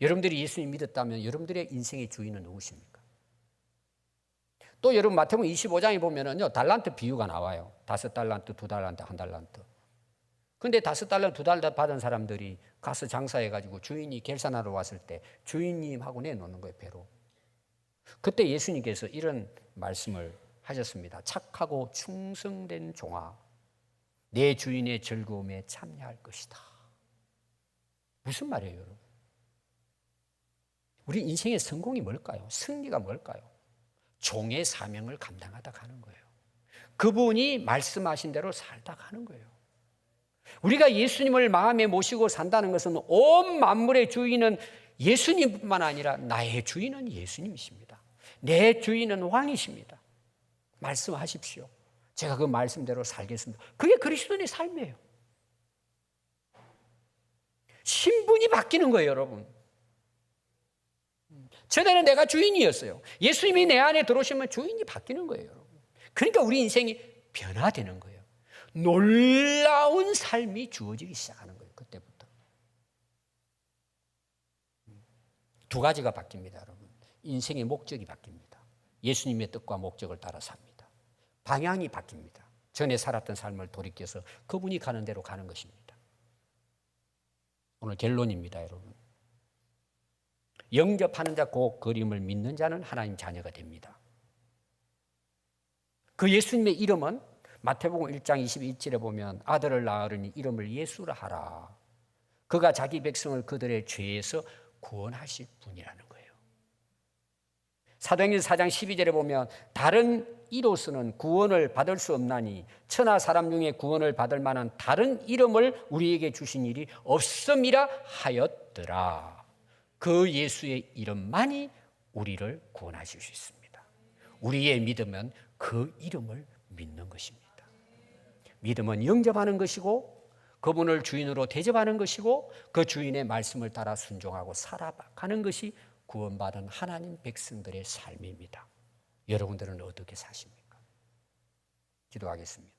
여러분들이 예수님 믿었다면 여러분들의 인생의 주인은 누구십니까? 또 여러분 마태복음 25장에 보면은요 달란트 비유가 나와요. 5달란트, 2달란트, 1달란트. 근데 5달란트, 2달란트 받은 사람들이 가서 장사해가지고 주인이 결산하러 왔을 때 주인님하고 내놓는 거예요, 배로. 그때 예수님께서 이런 말씀을 하셨습니다. 착하고 충성된 종아, 내 주인의 즐거움에 참여할 것이다. 무슨 말이에요, 여러분? 우리 인생의 성공이 뭘까요? 승리가 뭘까요? 종의 사명을 감당하다 가는 거예요. 그분이 말씀하신 대로 살다 가는 거예요. 우리가 예수님을 마음에 모시고 산다는 것은 온 만물의 주인은 예수님뿐만 아니라 나의 주인은 예수님이십니다. 내 주인은 왕이십니다. 말씀하십시오. 제가 그 말씀대로 살겠습니다. 그게 그리스도인의 삶이에요. 신분이 바뀌는 거예요, 여러분. 전에는 내가 주인이었어요. 예수님이 내 안에 들어오시면 주인이 바뀌는 거예요, 여러분. 그러니까 우리 인생이 변화되는 거예요. 놀라운 삶이 주어지기 시작하는 거예요, 그때부터. 2가지가 바뀝니다, 여러분. 인생의 목적이 바뀝니다. 예수님의 뜻과 목적을 따라 삽니다. 방향이 바뀝니다. 전에 살았던 삶을 돌이켜서 그분이 가는 대로 가는 것입니다. 오늘 결론입니다, 여러분. 영접하는 자 곧 그림을 믿는 자는 하나님 자녀가 됩니다. 그 예수님의 이름은 마태복음 1장 22절에 보면 아들을 낳으리니 이름을 예수라 하라. 그가 자기 백성을 그들의 죄에서 구원하실 분이라는 거예요. 사도행전 4장 12절에 보면 다른 이로서는 구원을 받을 수 없나니 천하 사람 중에 구원을 받을 만한 다른 이름을 우리에게 주신 일이 없음이라 하였더라. 그 예수의 이름만이 우리를 구원하실 수 있습니다. 우리의 믿음은 그 이름을 믿는 것입니다. 믿음은 영접하는 것이고 그분을 주인으로 대접하는 것이고 그 주인의 말씀을 따라 순종하고 살아가는 것이 구원받은 하나님 백성들의 삶입니다. 여러분들은 어떻게 사십니까? 기도하겠습니다.